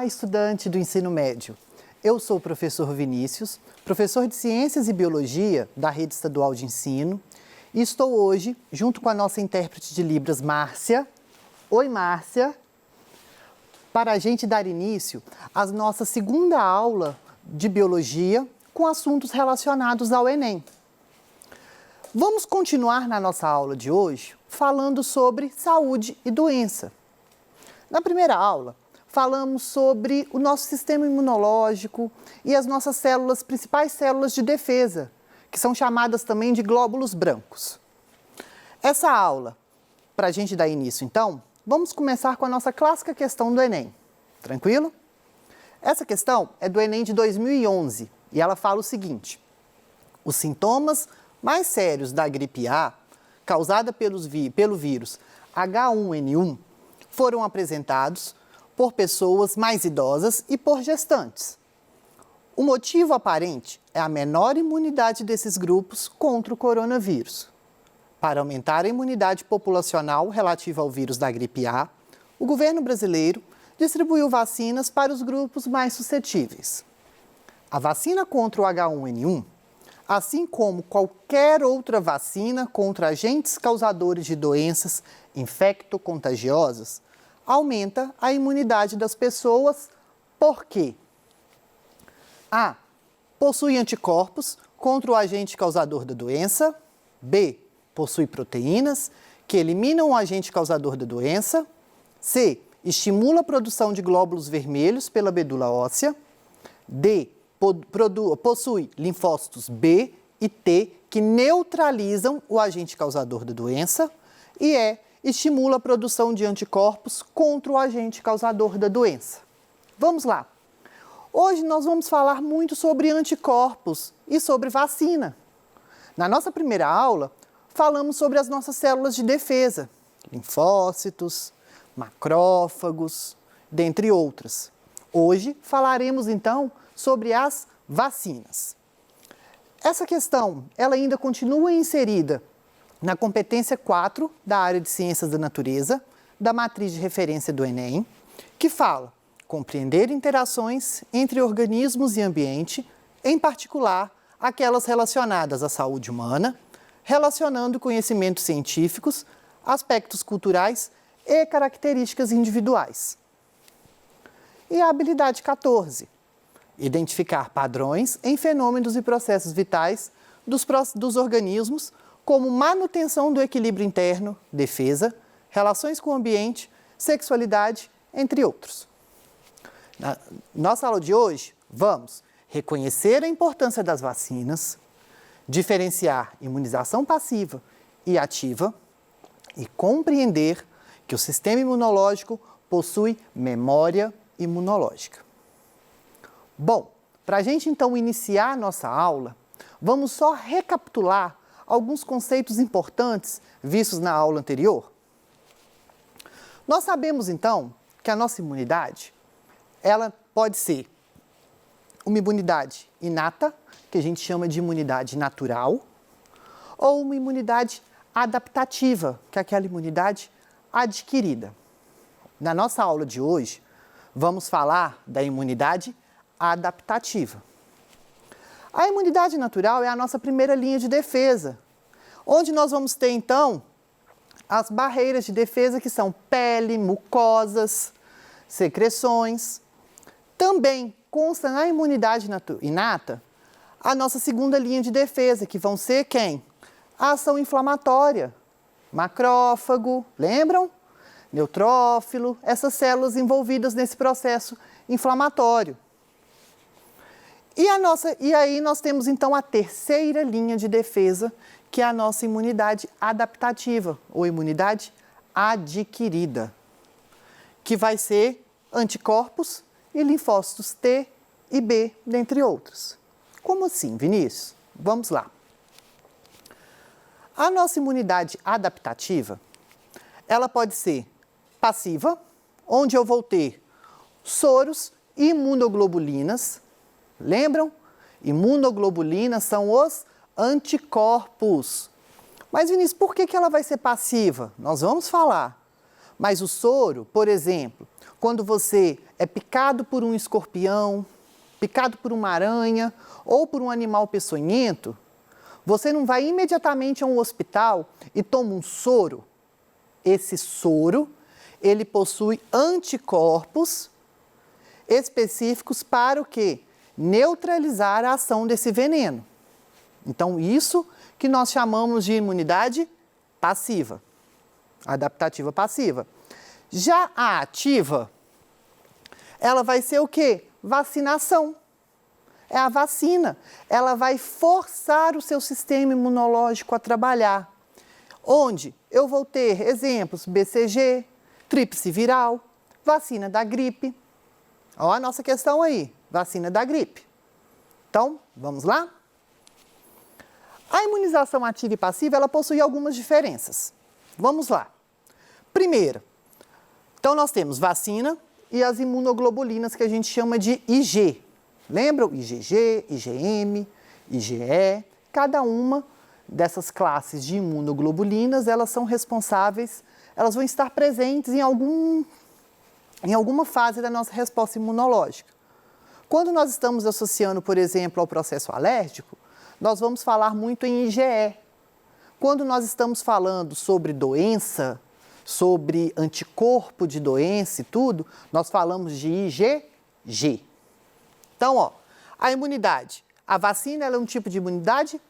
Olá, estudante do ensino médio. Eu sou o professor Vinícius, professor de Ciências e Biologia da Rede Estadual de Ensino, e estou hoje, junto com a nossa intérprete de Libras, Márcia. Oi, Márcia! Para a gente dar início à nossa segunda aula de Biologia com assuntos relacionados ao Enem. Vamos continuar na nossa aula de hoje falando sobre saúde e doença. Na primeira aula, falamos sobre o nosso sistema imunológico e as nossas células, principais células de defesa, que são chamadas também de glóbulos brancos. Essa aula, para a gente dar início então, vamos começar com a nossa clássica questão do Enem. Tranquilo? Essa questão é do Enem de 2011 e ela fala o seguinte: os sintomas mais sérios da gripe A, causada pelo vírus H1N1, foram apresentados por pessoas mais idosas e por gestantes. O motivo aparente é a menor imunidade desses grupos contra o coronavírus. Para aumentar a imunidade populacional relativa ao vírus da gripe A, o governo brasileiro distribuiu vacinas para os grupos mais suscetíveis. A vacina contra o H1N1, assim como qualquer outra vacina contra agentes causadores de doenças infectocontagiosas, aumenta a imunidade das pessoas porque A. Possui anticorpos contra o agente causador da doença. B. Possui proteínas que eliminam o agente causador da doença. C. Estimula a produção de glóbulos vermelhos pela medula óssea. D. Possui linfócitos B e T que neutralizam o agente causador da doença. E E. Estimula a produção de anticorpos contra o agente causador da doença. Vamos lá. Hoje nós vamos falar muito sobre anticorpos e sobre vacina. Na nossa primeira aula, falamos sobre as nossas células de defesa, linfócitos, macrófagos, dentre outras. Hoje falaremos então sobre as vacinas. Essa questão, ela ainda continua inserida na competência 4 da área de Ciências da Natureza, da matriz de referência do Enem, que fala compreender interações entre organismos e ambiente, em particular aquelas relacionadas à saúde humana, relacionando conhecimentos científicos, aspectos culturais e características individuais. E a habilidade 14, identificar padrões em fenômenos e processos vitais dos organismos, como manutenção do equilíbrio interno, defesa, relações com o ambiente, sexualidade, entre outros. Na nossa aula de hoje, vamos reconhecer a importância das vacinas, diferenciar imunização passiva e ativa e compreender que o sistema imunológico possui memória imunológica. Bom, para a gente então iniciar a nossa aula, vamos só recapitular alguns conceitos importantes vistos na aula anterior. Nós sabemos então que a nossa imunidade, ela pode ser uma imunidade inata, que a gente chama de imunidade natural, ou uma imunidade adaptativa, que é aquela imunidade adquirida. Na nossa aula de hoje, vamos falar da imunidade adaptativa. A imunidade natural é a nossa primeira linha de defesa, onde nós vamos ter, então, as barreiras de defesa, que são pele, mucosas, secreções. Também consta na imunidade inata a nossa segunda linha de defesa, que vão ser quem? A ação inflamatória, macrófago, lembram? Neutrófilo, essas células envolvidas nesse processo inflamatório. E aí nós temos então a terceira linha de defesa, que é a nossa imunidade adaptativa, ou imunidade adquirida, que vai ser anticorpos e linfócitos T e B, dentre outros. Como assim, Vinícius? Vamos lá. A nossa imunidade adaptativa, ela pode ser passiva, onde eu vou ter soros e imunoglobulinas. Lembram? Imunoglobulinas são os anticorpos. Mas, Vinícius, por que ela vai ser passiva? Nós vamos falar. Mas o soro, por exemplo, quando você é picado por um escorpião, picado por uma aranha ou por um animal peçonhento, você não vai imediatamente a um hospital e toma um soro. Esse soro, ele possui anticorpos específicos para o quê? Neutralizar a ação desse veneno. Então, isso que nós chamamos de imunidade passiva, adaptativa passiva. Já a ativa, ela vai ser o quê? Vacinação. É a vacina. Ela vai forçar o seu sistema imunológico a trabalhar. Onde eu vou ter exemplos, BCG, tríplice viral, vacina da gripe. Olha a nossa questão aí, vacina da gripe. Então, vamos lá? A imunização ativa e passiva, ela possui algumas diferenças. Vamos lá. Primeiro, então nós temos vacina e as imunoglobulinas que a gente chama de IG. Lembram? IgG, IgM, IgE. Cada uma dessas classes de imunoglobulinas, elas são responsáveis, elas vão estar presentes em alguma fase da nossa resposta imunológica. Quando nós estamos associando, por exemplo, ao processo alérgico, nós vamos falar muito em IgE. Quando nós estamos falando sobre doença, sobre anticorpo de doença e tudo, nós falamos de IgG. Então, a imunidade. A vacina ela é um tipo de imunidade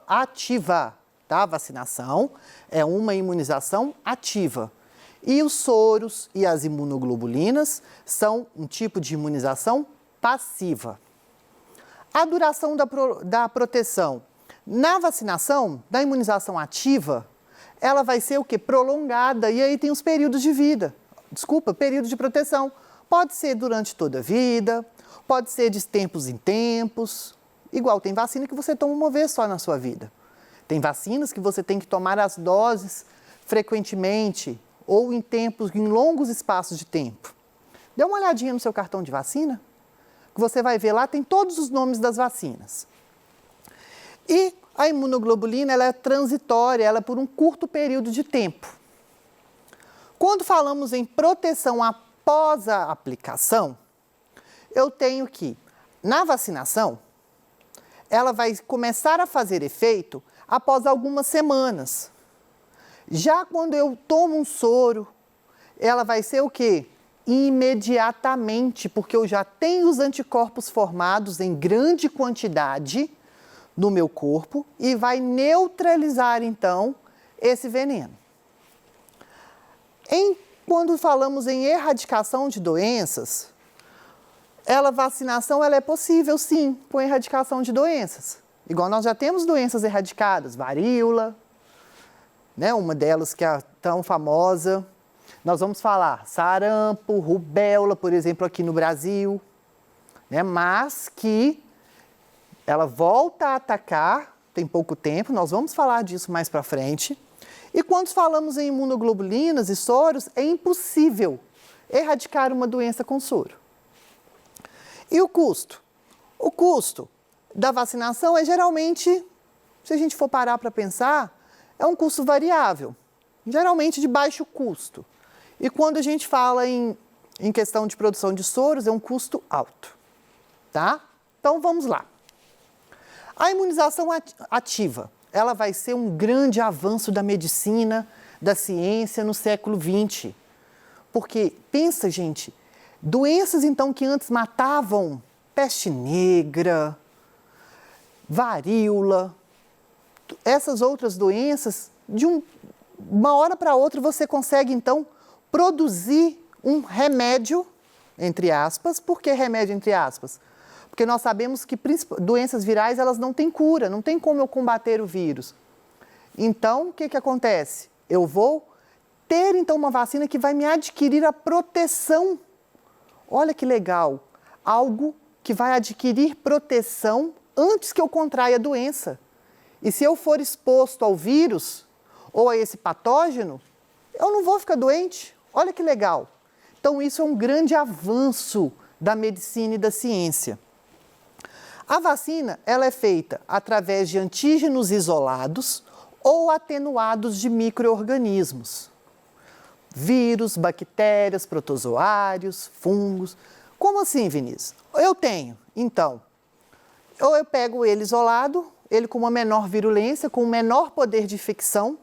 ativa. Tá? A vacinação é uma imunização ativa. E os soros e as imunoglobulinas são um tipo de imunização passiva. A duração da proteção. Na vacinação, da imunização ativa, ela vai ser o quê? Prolongada. E aí tem os períodos de vida. Período de proteção. Pode ser durante toda a vida, pode ser de tempos em tempos. Igual tem vacina que você toma uma vez só na sua vida. Tem vacinas que você tem que tomar as doses frequentemente ou em longos espaços de tempo. Dê uma olhadinha no seu cartão de vacina, que você vai ver lá, tem todos os nomes das vacinas. E a imunoglobulina, ela é transitória, ela é por um curto período de tempo. Quando falamos em proteção após a aplicação, eu tenho que, na vacinação, ela vai começar a fazer efeito após algumas semanas. Já quando eu tomo um soro, ela vai ser o quê? Imediatamente, porque eu já tenho os anticorpos formados em grande quantidade no meu corpo e vai neutralizar, então, esse veneno. Quando falamos em erradicação de doenças, vacinação ela é possível, sim, com erradicação de doenças. Igual nós já temos doenças erradicadas, varíola, né, uma delas que é tão famosa. Nós vamos falar sarampo, rubéola, por exemplo, aqui no Brasil, né, mas que ela volta a atacar, tem pouco tempo, nós vamos falar disso mais para frente. E quando falamos em imunoglobulinas e soros, é impossível erradicar uma doença com soro. E o custo? O custo da vacinação é geralmente, se a gente for parar para pensar, é um custo variável, geralmente de baixo custo. E quando a gente fala em questão de produção de soros, é um custo alto, tá? Então, vamos lá. A imunização ativa, ela vai ser um grande avanço da medicina, da ciência no século XX. Porque, pensa, gente, doenças, então, que antes matavam, peste negra, varíola, essas outras doenças, de uma hora para outra você consegue, então, produzir um remédio, entre aspas. Por que remédio, entre aspas? Porque nós sabemos que doenças virais, elas não têm cura, não tem como eu combater o vírus. Então, o que acontece? Eu vou ter, então, uma vacina que vai me adquirir a proteção. Olha que legal, algo que vai adquirir proteção antes que eu contraia a doença. E se eu for exposto ao vírus ou a esse patógeno, eu não vou ficar doente. Olha que legal. Então, isso é um grande avanço da medicina e da ciência. A vacina, ela é feita através de antígenos isolados ou atenuados de micro-organismos. vírus, bactérias, protozoários, fungos. Como assim, Vinícius? Eu tenho, então, ou eu pego ele isolado, ele com uma menor virulência, com um menor poder de infecção,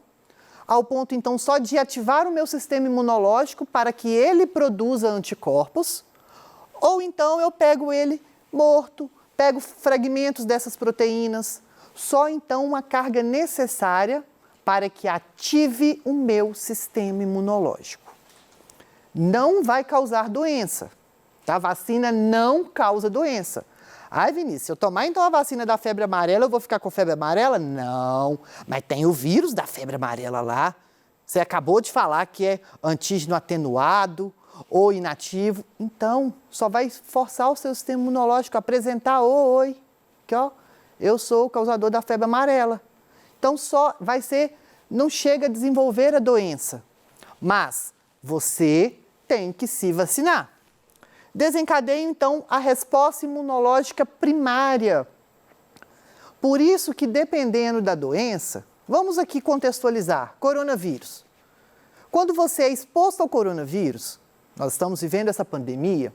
ao ponto, então, só de ativar o meu sistema imunológico para que ele produza anticorpos, ou então eu pego ele morto, pego fragmentos dessas proteínas, só então uma carga necessária para que ative o meu sistema imunológico. Não vai causar doença, tá? A vacina não causa doença. Ai, Vinícius, se eu tomar então a vacina da febre amarela, eu vou ficar com febre amarela? Não, mas tem o vírus da febre amarela lá. Você acabou de falar que é antígeno atenuado ou inativo. Então, só vai forçar o seu sistema imunológico a apresentar, oi, que ó, eu sou o causador da febre amarela. Então, só vai ser, não chega a desenvolver a doença. Mas você tem que se vacinar. Desencadeia, então, a resposta imunológica primária. Por isso que, dependendo da doença, vamos aqui contextualizar, coronavírus. Quando você é exposto ao coronavírus, nós estamos vivendo essa pandemia,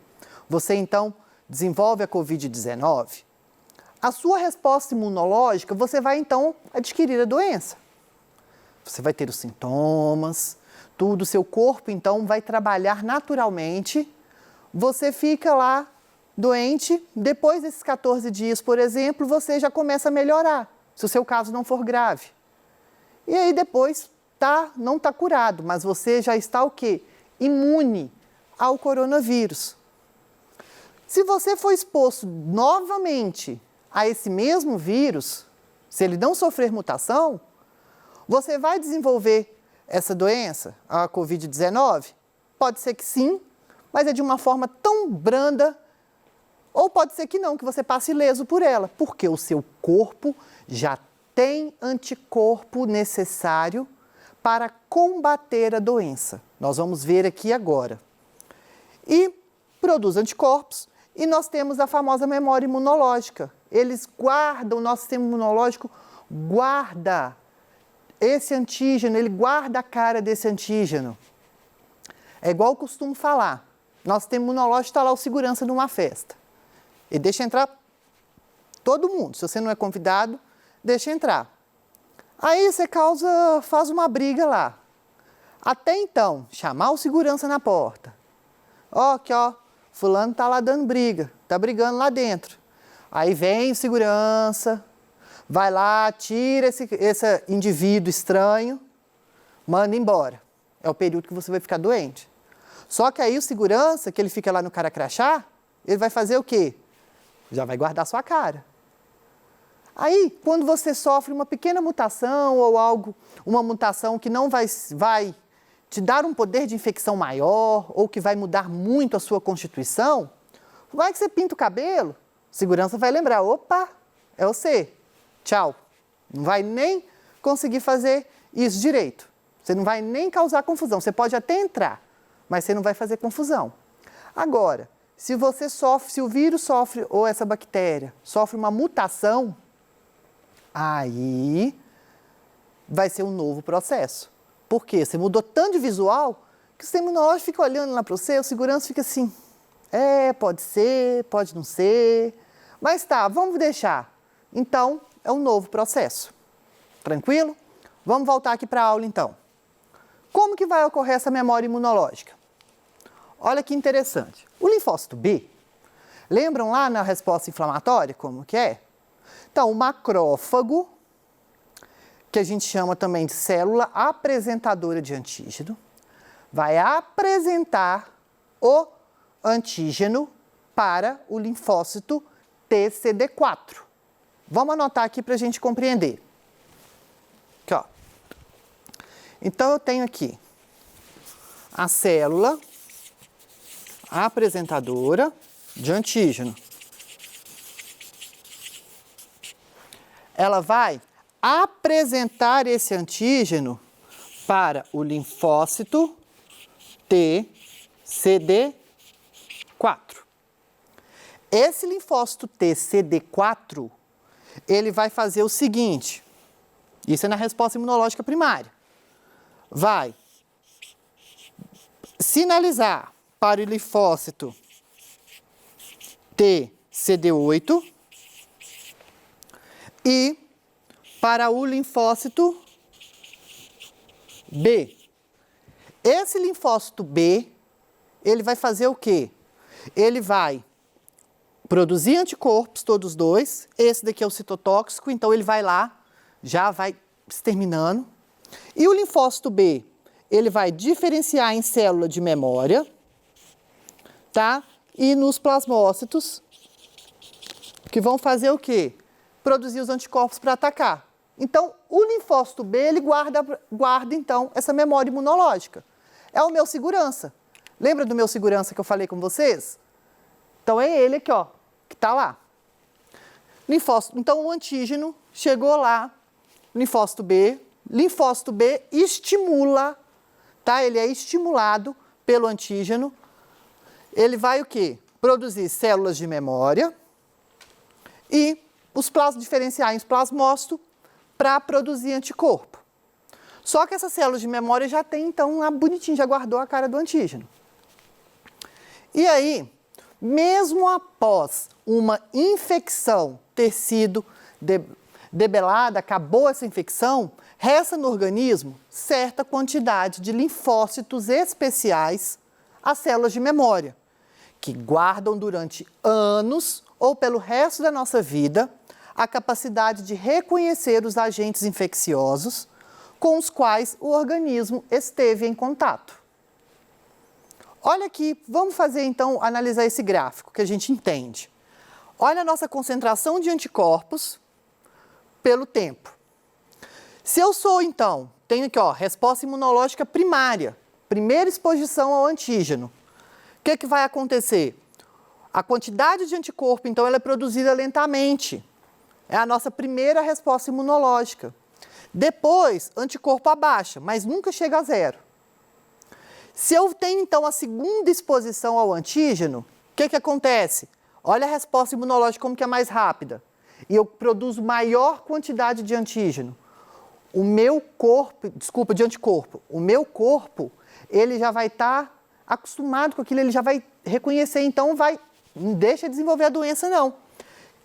você, então, desenvolve a Covid-19, a sua resposta imunológica, você vai, então, adquirir a doença. Você vai ter os sintomas, tudo, seu corpo, então, vai trabalhar naturalmente. Você fica lá doente, depois desses 14 dias, por exemplo, você já começa a melhorar, se o seu caso não for grave. E aí depois não está curado, mas você já está o quê? Imune ao coronavírus. Se você for exposto novamente a esse mesmo vírus, se ele não sofrer mutação, você vai desenvolver essa doença, a Covid-19? Pode ser que sim, mas é de uma forma tão branda, ou pode ser que não, que você passe ileso por ela, porque o seu corpo já tem anticorpo necessário para combater a doença. Nós vamos ver aqui agora. E produz anticorpos, e nós temos a famosa memória imunológica. Eles guardam, o nosso sistema imunológico guarda esse antígeno, ele guarda a cara desse antígeno. É igual eu costumo falar. Nosso sistema imunológico está lá o segurança numa festa. E deixa entrar todo mundo. Se você não é convidado, deixa entrar. Aí você faz uma briga lá. Até então, chamar o segurança na porta. Ó, aqui ó, fulano tá lá dando briga, tá brigando lá dentro. Aí vem o segurança, vai lá, tira esse indivíduo estranho, manda embora. É o período que você vai ficar doente. Só que aí o segurança, que ele fica lá no cara crachá, ele vai fazer o quê? Já vai guardar sua cara. Aí, quando você sofre uma pequena mutação ou algo, uma mutação que não vai te dar um poder de infecção maior ou que vai mudar muito a sua constituição, vai que você pinta o cabelo, segurança vai lembrar, opa, é você, tchau. Não vai nem conseguir fazer isso direito. Você não vai nem causar confusão, você pode até entrar, mas você não vai fazer confusão. Agora, se o vírus sofre, ou essa bactéria, sofre uma mutação, aí vai ser um novo processo. Por quê? Você mudou tanto de visual que o sistema imunológico fica olhando lá para você, o segurança fica assim, pode ser, pode não ser, mas tá, vamos deixar. Então, é um novo processo. Tranquilo? Vamos voltar aqui para a aula então. Como que vai ocorrer essa memória imunológica? Olha que interessante. O linfócito B, lembram lá na resposta inflamatória como que é? Então, o macrófago, que a gente chama também de célula apresentadora de antígeno, vai apresentar o antígeno para o linfócito TCD4. Vamos anotar aqui para a gente compreender. Aqui, ó. Então, eu tenho aqui a célula apresentadora de antígeno. Ela vai apresentar esse antígeno para o linfócito TCD4. Esse linfócito TCD4, ele vai fazer o seguinte, isso é na resposta imunológica primária, vai sinalizar para o linfócito T CD8 e para o linfócito B. Esse linfócito B, ele vai fazer o quê? Ele vai produzir anticorpos, todos dois. Esse daqui é o citotóxico, então ele vai lá, já vai exterminando. E o linfócito B, ele vai diferenciar em célula de memória, tá? E nos plasmócitos, que vão fazer o quê? Produzir os anticorpos para atacar. Então, o linfócito B, ele guarda, então, essa memória imunológica. É o meu segurança. Lembra do meu segurança que eu falei com vocês? Então, é ele aqui, ó, que está lá. Linfócito, então, o antígeno chegou lá, linfócito B estimula, tá? Ele é estimulado pelo antígeno. Ele vai o quê? Produzir células de memória e diferenciar em plasmócito para produzir anticorpo. Só que essas células de memória já tem, então, lá bonitinho, já guardou a cara do antígeno. E aí, mesmo após uma infecção ter sido debelada, acabou essa infecção, resta no organismo certa quantidade de linfócitos especiais, as células de memória, que guardam durante anos ou pelo resto da nossa vida a capacidade de reconhecer os agentes infecciosos com os quais o organismo esteve em contato. Olha aqui, vamos fazer então, analisar esse gráfico que a gente entende. Olha a nossa concentração de anticorpos pelo tempo. Se eu sou então, tenho aqui ó, resposta imunológica primária, primeira exposição ao antígeno, o que vai acontecer? A quantidade de anticorpo, então, ela é produzida lentamente. É a nossa primeira resposta imunológica. Depois, anticorpo abaixa, mas nunca chega a zero. Se eu tenho, então, a segunda exposição ao antígeno, o que acontece? Olha a resposta imunológica como que é mais rápida. E eu produzo maior quantidade de antígeno. O meu corpo, desculpa, de anticorpo, o meu corpo, ele já vai estar acostumado com aquilo, ele já vai reconhecer, então não deixa desenvolver a doença, não.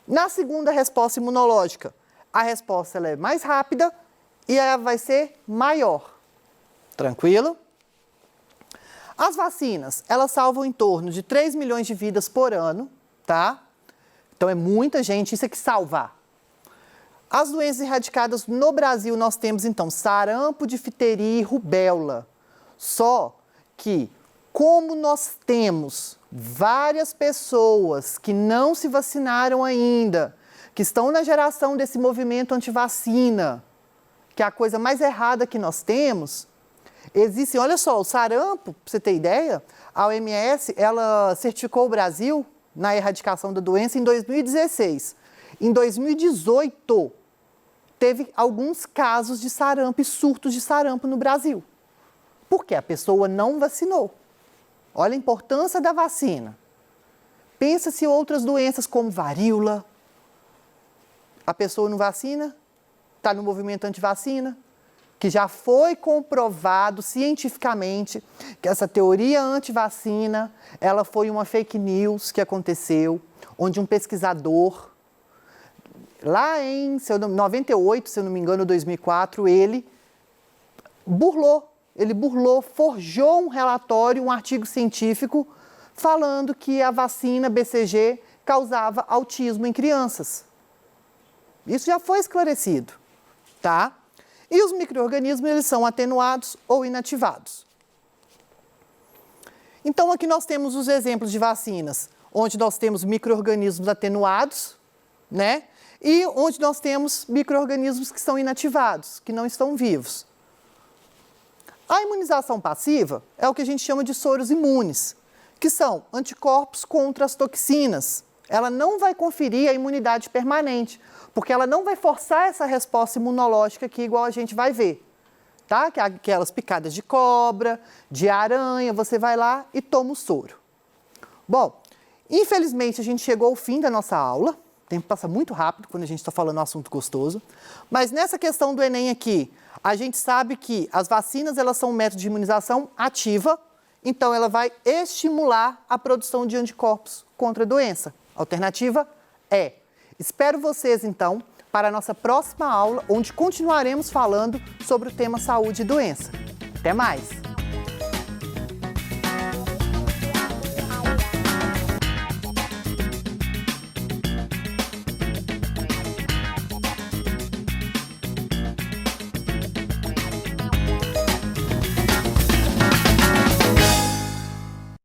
Na segunda resposta imunológica, a resposta ela é mais rápida e ela vai ser maior. Tranquilo? As vacinas, elas salvam em torno de 3 milhões de vidas por ano, tá? Então é muita gente, isso é que salvar. As doenças erradicadas no Brasil, nós temos então sarampo, difteria e rubéola. Só que, como nós temos várias pessoas que não se vacinaram ainda, que estão na geração desse movimento antivacina, que é a coisa mais errada que nós temos, existem, olha só, o sarampo, para você ter ideia, a OMS, ela certificou o Brasil na erradicação da doença em 2016. Em 2018, teve alguns casos de sarampo e surtos de sarampo no Brasil, porque a pessoa não vacinou. Olha a importância da vacina. Pensa se outras doenças como varíola, a pessoa não vacina, está no movimento antivacina, que já foi comprovado cientificamente que essa teoria antivacina, ela foi uma fake news que aconteceu, onde um pesquisador, lá em 98, se eu não me engano, 2004, ele burlou, forjou um relatório, um artigo científico, falando que a vacina BCG causava autismo em crianças. Isso já foi esclarecido, tá? E os micro-organismos, eles são atenuados ou inativados. Então, aqui nós temos os exemplos de vacinas, onde nós temos micro-organismos atenuados, né? E onde nós temos micro-organismos que são inativados, que não estão vivos. A imunização passiva é o que a gente chama de soros imunes, que são anticorpos contra as toxinas. Ela não vai conferir a imunidade permanente, porque ela não vai forçar essa resposta imunológica aqui, igual a gente vai ver. Tá? Que é aquelas picadas de cobra, de aranha, você vai lá e toma o soro. Bom, infelizmente a gente chegou ao fim da nossa aula. O tempo passa muito rápido quando a gente está falando um assunto gostoso. Mas nessa questão do Enem aqui, a gente sabe que as vacinas, elas são um método de imunização ativa, então ela vai estimular a produção de anticorpos contra a doença. Alternativa E. Espero vocês, então, para a nossa próxima aula, onde continuaremos falando sobre o tema saúde e doença. Até mais!